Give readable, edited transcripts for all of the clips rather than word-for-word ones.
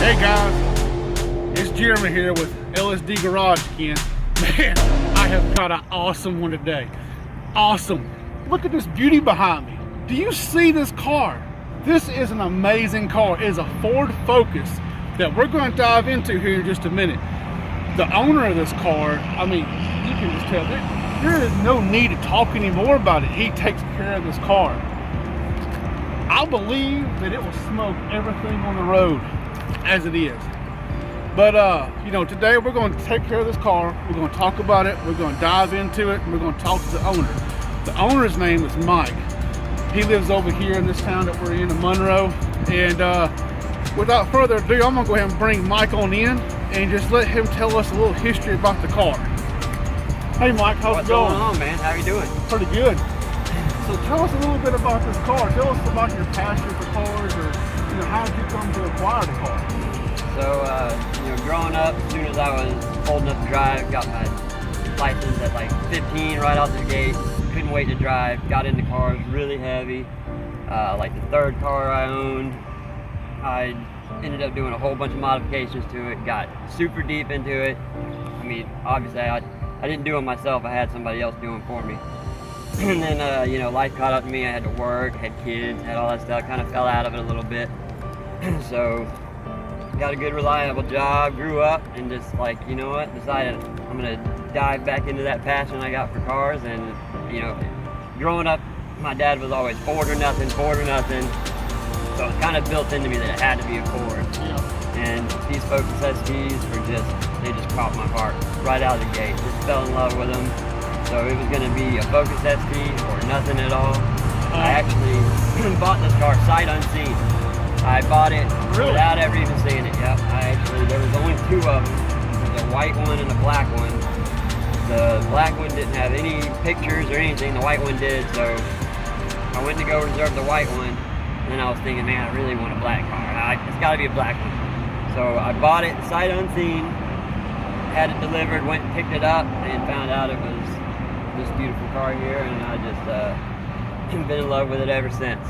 Hey guys, it's Jeremy here with LSD Garage again. Man, I have got an awesome one today. Awesome. Look at this beauty behind me. Do you see this car? This is an amazing car. It is a Ford Focus that we're going to dive into here in just a minute. The owner of this car, I mean, you can just tell there is no need to talk anymore about it. He takes care of this car. I believe that it will smoke everything on the road as it is. But you know, today we're going to take care of this car. We're going to talk about it. We're going to dive into it, and we're going to talk to the owner. The owner's name is Mike. He lives over here in this town that we're in Monroe. And without further ado, I'm going to go ahead and bring Mike on in and just let him tell us a little history about the car. Hey Mike, how's it going? What's going on, man? How you doing? Pretty good. So tell us a little bit about this car. Tell us about your passion for cars, or you know, how did you come to acquire the car? So, you know, growing up, as soon as I was old enough to drive, got my license at like 15 right out the gate. Couldn't wait to drive. Got into cars, really heavy. Like the third car I owned, I ended up doing a whole bunch of modifications to it. Got super deep into it. I mean, obviously I didn't do it myself. I had somebody else doing it for me. And then, you know, life caught up to me. I had to work, had kids, had all that stuff. Kind of fell out of it a little bit. So, got a good, reliable job, grew up, and just like, you know what, decided I'm going to dive back into that passion I got for cars. And, you know, growing up, my dad was always Ford or nothing, Ford or nothing. So it kind of built into me that it had to be a Ford. Yeah. And these Focus STs were just, they just caught my heart right out of the gate. Just fell in love with them. So it was going to be a Focus ST or nothing at all. I actually bought this car sight unseen. I bought it without ever even seeing it. Yep. There was only two of them, the white one and the black one. The black one didn't have any pictures or anything, the white one did, so I went to go reserve the white one, and then I was thinking, man, I really want a black car. It's got to be a black one. So I bought it sight unseen, had it delivered, went and picked it up, and found out it was this beautiful car here, and I just been in love with it ever since.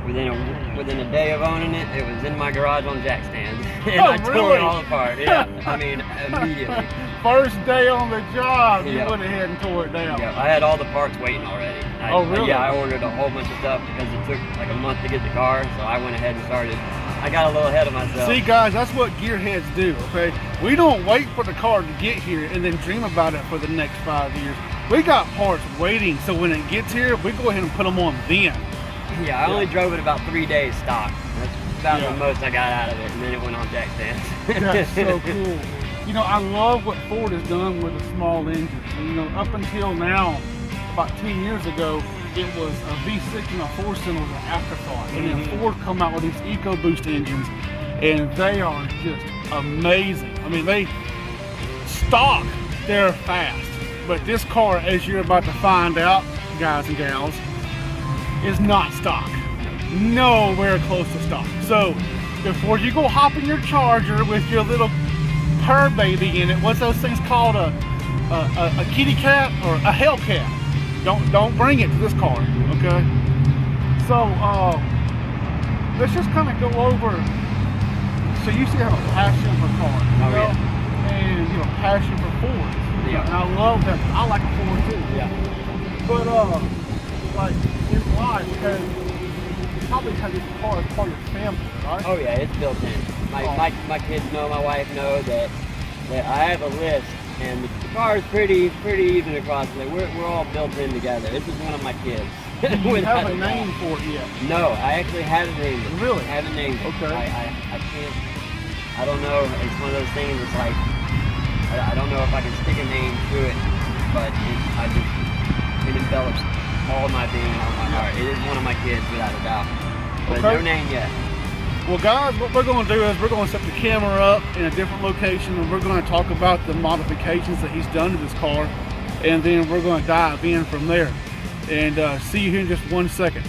Within a day of owning it, it was in my garage on jack stands, and I tore it all apart. Yeah, I mean, immediately. First day on the job, you went ahead and tore it down. Yeah, I had all the parts waiting already. Oh, really? Yeah, I ordered a whole bunch of stuff because it took like a month to get the car, so I went ahead and started. I got a little ahead of myself. See guys, that's what gearheads do, okay? We don't wait for the car to get here and then dream about it for the next 5 years. We got parts waiting, so when it gets here, we go ahead and put them on then. Yeah, I only drove it about 3 days stock. That's about the most I got out of it, and then it went on jack stands. That's so cool. You know, I love what Ford has done with the small engines. You know, up until now, about 10 years ago, it was a V6 and a 4-cylinder was an afterthought. And then Ford come out with these EcoBoost engines, and they are just amazing. I mean, they stock, they're fast. But this car, as you're about to find out, guys and gals, is not stock. Nowhere close to stock. So before you go hop in your Charger with your little purr baby in it, what's those things called, a kitty cat or a Hellcat? Don't bring it to this car, okay? So let's just kind of go over. So you see, I have a passion for cars, you know? And you know, passion for Fords. Yeah. And I love that. I like a Ford too. Yeah. But like, right, because you probably have this car as part of your family, right? Oh yeah, it's built in. My kids know, my wife know that I have a list, and the car is pretty even across there. We're all built in together. This is one of my kids. Do you have a name for it yet? No, I actually haven't named it. Really? I haven't named it. Okay. I can't. I don't know. It's one of those things. It's like I don't know if I can stick a name to it, but it envelops all my being and all my heart. It is one of my kids without a doubt, but no name yet. Well, guys, what we're going to do is we're going to set the camera up in a different location, and we're going to talk about the modifications that he's done to this car, and then we're going to dive in from there. And see you here in just 1 second.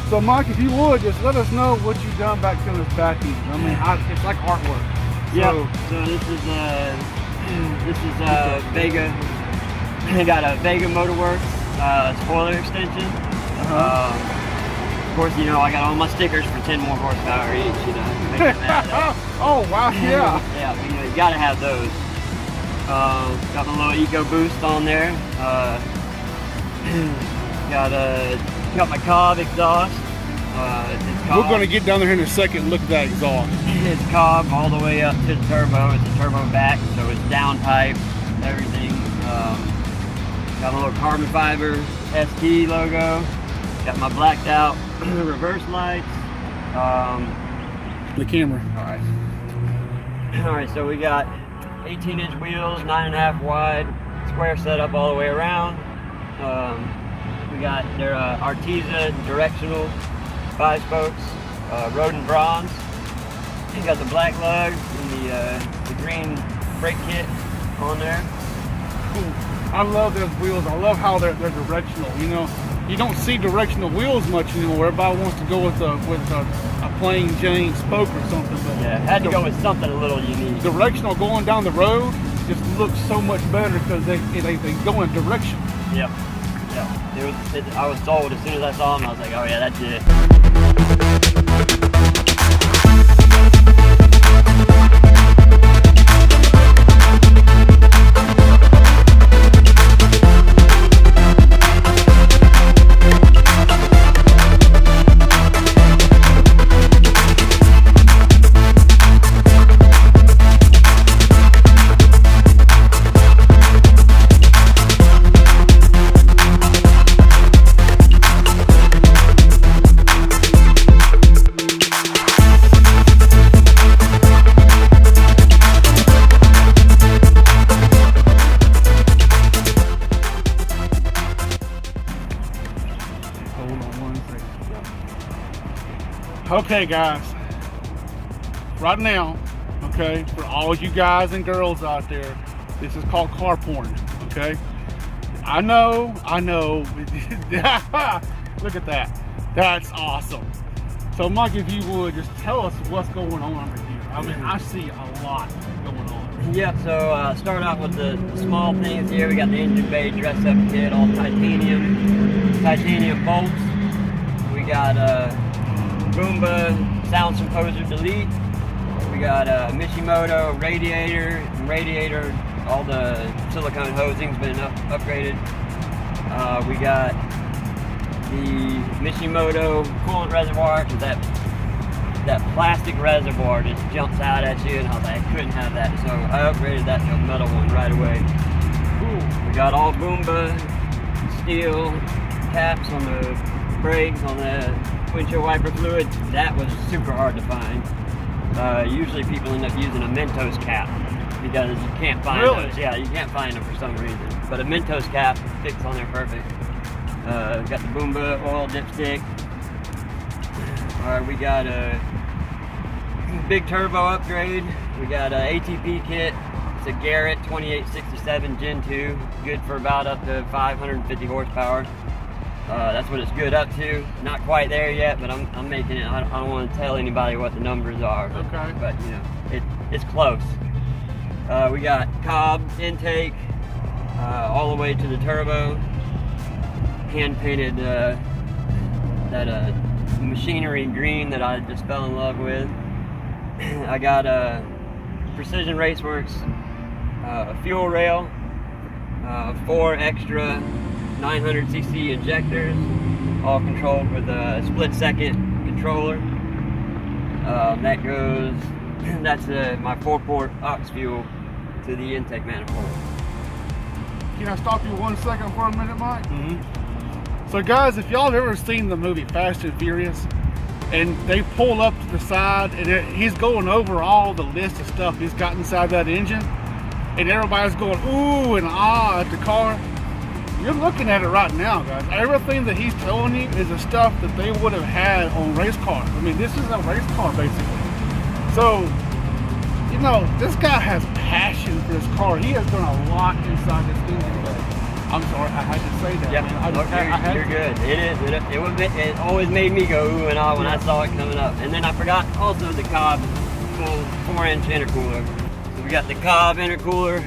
So Mike, if you would, just let us know what you've done back to this back end. I mean, it's like artwork. So this is Vega. I got a Vega Motorworks spoiler extension. Of course, you know, I got all my stickers for 10 more horsepower each, you know. Oh, wow, yeah. Yeah, you know, you gotta have those. Got my little Eco Boost on there. Got my Cobb exhaust. We're going to get down there in a second and look at that exhaust. It's Cobb all the way up to the turbo. It's a turbo back, so it's down pipe, everything. Got my little carbon fiber ST logo. Got my blacked out reverse lights. The camera. All right, so we got 18-inch wheels, 9.5 wide, square setup all the way around. We got their Arteza directional 5-spokes, rodent bronze. You got the black lugs and the green brake kit on there. Cool. I love those wheels. I love how they're directional. You know, you don't see directional wheels much anymore. Everybody wants to go with a plain Jane spoke or something. But yeah, had to go with something a little unique. Directional going down the road just looks so much better because they go in direction. Yep. I was sold as soon as I saw them. I was like, oh yeah, that's it. Okay, guys, right now, okay, for all you guys and girls out there, this is called car porn, okay? I know. Look at that. That's awesome. So, Mike, if you would, just tell us what's going on over here. I mean, I see a lot going on. Yeah, so start out with the small things here. We got the engine bay dress up kit, all titanium bolts. We got Roomba sound composer delete. We got Mishimoto radiator, all the silicone hosing's been upgraded. We got the Mishimoto coolant reservoir, because that plastic reservoir just jumps out at you, and I was like, I couldn't have that, so I upgraded that to a metal one right away. Cool. We got all Boomba steel caps on the brakes, on the windshield wiper fluid. That was super hard to find. Usually people end up using a Mentos cap because you can't find those. Yeah, you can't find them for some reason. But a Mentos cap fits on there perfect. Got the Boomba oil dipstick. We got a big turbo upgrade. We got an ATP kit. It's a Garrett 2867 Gen 2, good for about up to 550 horsepower. That's what it's good up to. Not quite there yet, but I'm making it. I don't want to tell anybody what the numbers are. Okay. But you know, it's close. We got Cobb intake all the way to the turbo. Hand painted that machinery green that I just fell in love with. I got a Precision Raceworks fuel rail, 4 extra 900cc injectors, all controlled with a split-second controller. That's my 4-port aux fuel to the intake manifold. Can I stop you 1 second for a minute, Mike? Mm-hmm. So guys, if y'all have ever seen the movie Fast and Furious, and they pull up to the side, and he's going over all the list of stuff he's got inside that engine, and everybody's going ooh and ah at the car, you're looking at it right now, guys. Everything that he's telling you is the stuff that they would have had on race cars. I mean, this is a race car basically. So, you know, this guy has passion for this car. He has done a lot inside this engine bay. I'm sorry, I had to say that. Yeah, man. you're good. It always made me go ooh and ah when I saw it coming up. And then I forgot also the Cobb full 4-inch intercooler. So we got the Cobb intercooler,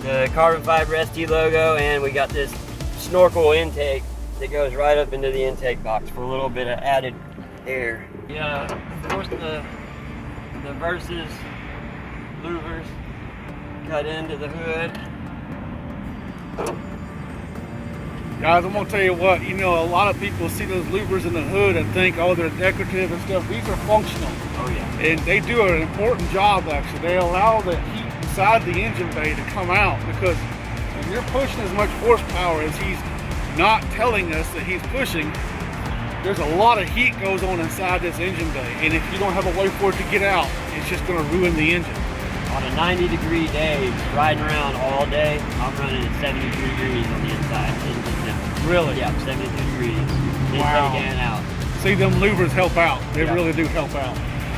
the carbon fiber ST logo, and we got this snorkel intake that goes right up into the intake box for a little bit of added air. Yeah, of course the Versus louvers cut into the hood. Guys, I'm gonna tell you what, you know, a lot of people see those louvers in the hood and think, oh, they're decorative and stuff. These are functional. Oh yeah. And they do an important job actually. They allow the heat inside the engine bay to come out, because when you're pushing as much horsepower as he's not telling us that he's pushing, there's a lot of heat goes on inside this engine bay. And if you don't have a way for it to get out, it's just gonna ruin the engine. On a 90-degree day, riding around all day, I'm running at 72 degrees on the inside. Really? Yeah, 72 degrees. Wow. In and out. See, them louvers help out. They Yeah. really do help out.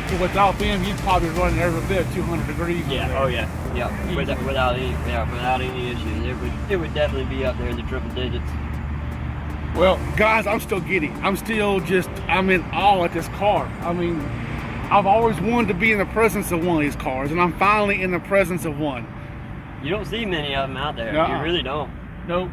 So without them, you'd probably run every bit 200 degrees. Yeah. There. Oh yeah. Yeah. Without any issues, it would definitely be up there in the triple digits. Well, guys, I'm still giddy. I'm in awe at this car. I mean, I've always wanted to be in the presence of one of these cars, and I'm finally in the presence of one. You don't see many of them out there. Nuh-uh. You really don't. Nope.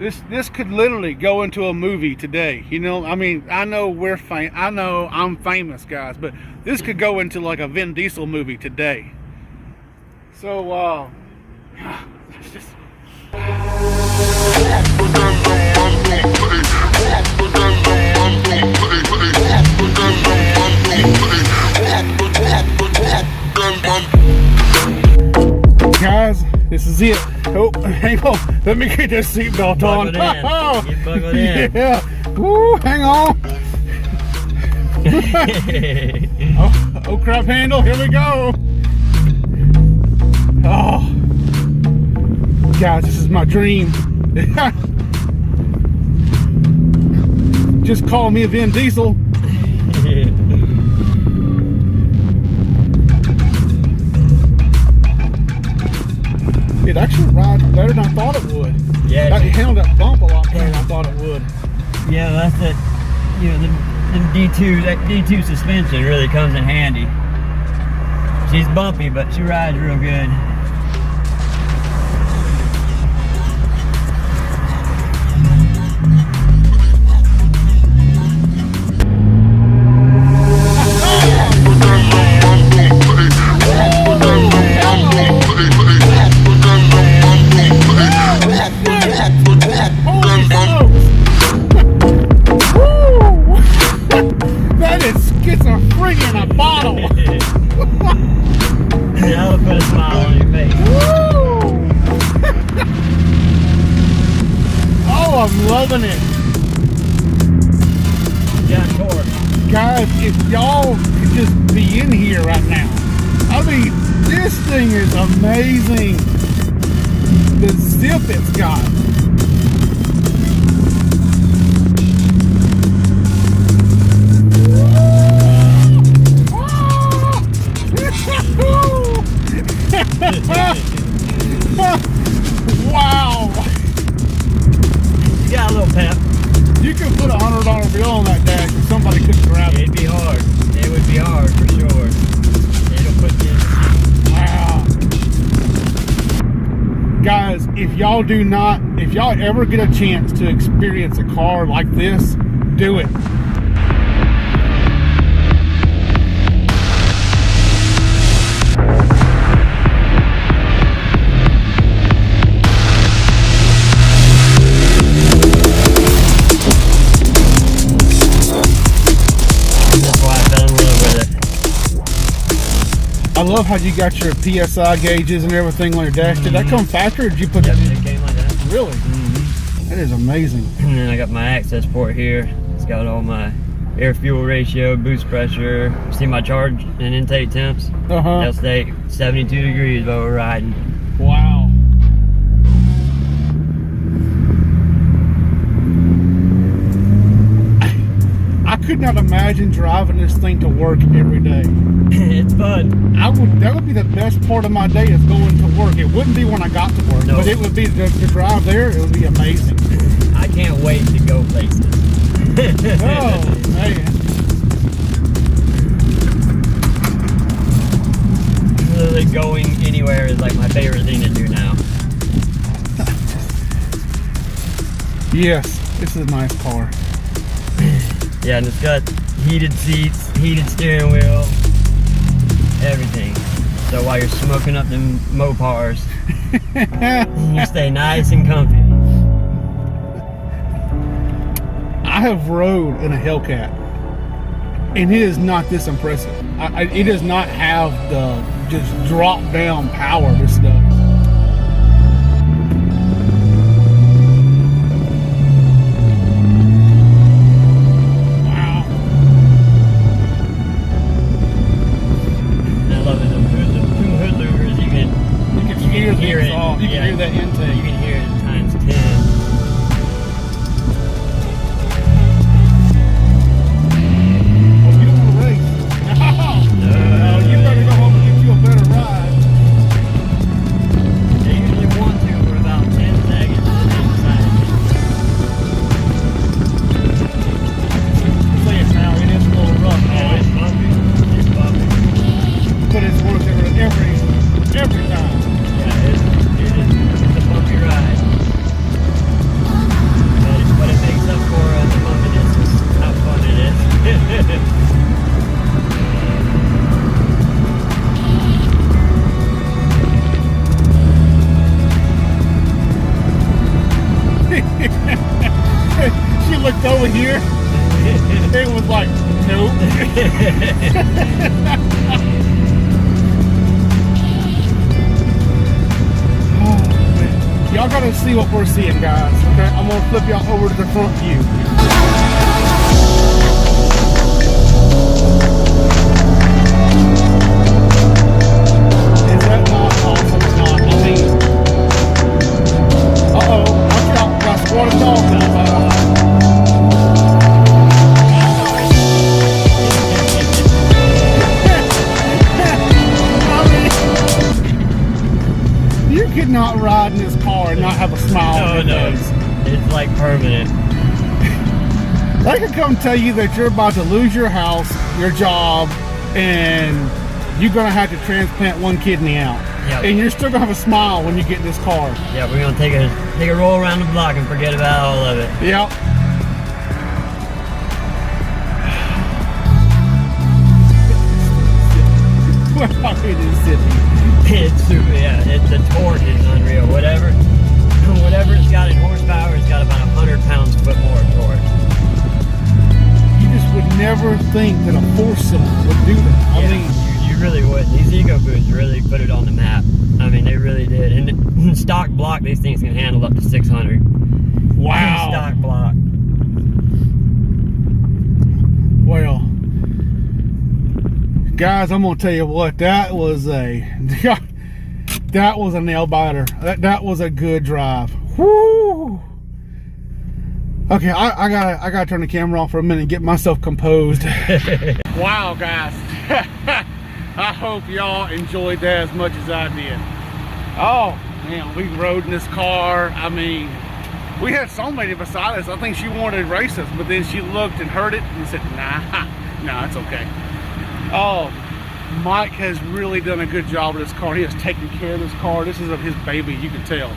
This could literally go into a movie today. You know, I mean, I know I'm famous, guys, but this could go into like a Vin Diesel movie today. So, it's just. Guys, this is it. Oh, hang on. Let me get this seatbelt on. Oh, get buckled in. Yeah. Woo, hang on. Oh, crap handle. Here we go. Oh. Guys, this is my dream. Just call me Vin Diesel. It actually rides better than I thought it would. Yeah. It handled that bump a lot better than I thought it would. Yeah, that's it. You know, the D2 suspension really comes in handy. She's bumpy, but she rides real good. That is schizophrenia in a bottle. That'll put a smile on your face. Oh, I'm loving it. Got torque. Guys, if y'all could just be in here right now. I mean, this thing is amazing. The zip it's got. Wow. You got a little pep. You could put $100 bill on that dash and somebody couldn't grab it. It'd be hard. It would be hard for sure. It'll put you in. Wow. Guys, if y'all ever get a chance to experience a car like this, do it. I love how you got your PSI gauges and everything on your dash. Did that come factory or did you put that in? It came like that. Really? That is amazing. And then I got my access port here. It's got all my air fuel ratio, boost pressure. See my charge and intake temps? They'll stay 72 degrees while we're riding. Wow. I could not imagine driving this thing to work every day. It's fun. That would be the best part of my day is going to work. It wouldn't be when I got to work, but it would be the drive there. It would be amazing. I can't wait to go places. Oh man! Literally going anywhere is like my favorite thing to do now. Yes, this is a nice car. Yeah, and it's got heated seats, heated steering wheel, everything. So while you're smoking up them Mopars, you stay nice and comfy. I have rode in a Hellcat, and it is not this impressive. It does not have the just drop down power this does. Hear it. You can hear that intake. You can hear it times 10. Well, you don't want to race. No, you better go home and get you a better ride. They usually want to for about 10 seconds. Say it now, it is a little rough. Oh, it's bumpy. It's bumpy. But it's worth it every time. It's a bumpy ride. But what it makes up for the bumpiness is how fun it is. She looked over here. It was like, nope. Y'all gotta see what we're seeing, guys. Okay, I'm gonna flip y'all over to the front view. Is that not awesome? It's not. I mean, uh-oh, watch out, got squatted dogs outside. You could not ride in this car and not have a smile on your face. It's like permanent. They could come tell you that you're about to lose your house, your job, and you're gonna have to transplant one kidney out. Yep. And you're still gonna have a smile when you get in this car. Yeah, we're gonna take a roll around the block and forget about all of it. Yep. Well, it is zippy. It's super, yeah, the torque is unreal. Whatever it's got in horsepower, it's got about 100 pounds-foot more torque. You just would never think that a 4-cylinder would do that. I mean, you really wouldn't. These Eco Boots really put it on the map. I mean, they really did. And in stock block, these things can handle up to 600. wow. Stock block. Well, guys, I'm gonna tell you what, that was a nail biter. That was a good drive. Woo! Okay, I gotta turn the camera off for a minute and get myself composed. Wow, guys. I hope y'all enjoyed that as much as I did. Oh man, we rode in this car. I mean, we had somebody beside us. I think she wanted to race us, but then she looked and heard it and said, nah, it's okay. Oh, Mike has really done a good job with this car. He has taken care of this car. This is his baby, you can tell.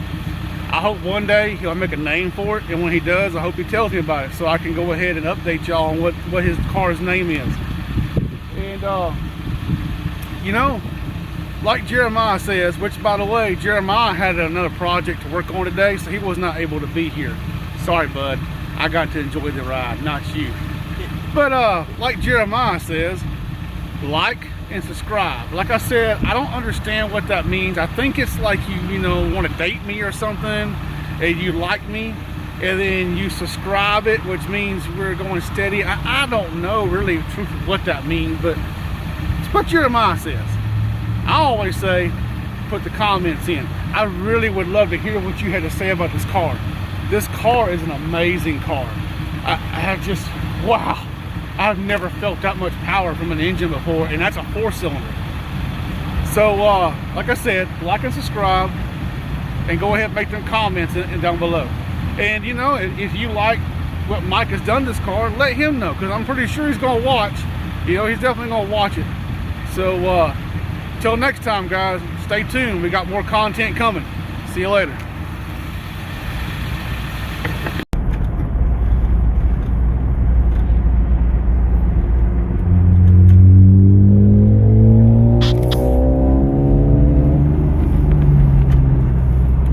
I hope one day he'll make a name for it, and when he does, I hope he tells me about it so I can go ahead and update y'all on what his car's name is. And you know, like Jeremiah says, which by the way, Jeremiah had another project to work on today, so he was not able to be here. Sorry, bud. I got to enjoy the ride, not you. But like Jeremiah says, like and subscribe. Like I said, I don't understand what that means. I think it's like you know, want to date me or something, and you like me, and then you subscribe it, which means we're going steady. I don't know really what that means, but it's what Jeremiah says. I always say, put the comments in. I really would love to hear what you had to say about this car. This car is an amazing car. I have just, wow. I've never felt that much power from an engine before, and that's a 4-cylinder. So, like I said, like and subscribe, and go ahead and make them comments down below. And you know, if you like what Mike has done to this car, let him know, because I'm pretty sure he's going to watch. You know, he's definitely going to watch it. So, till next time, guys, stay tuned. We got more content coming. See you later.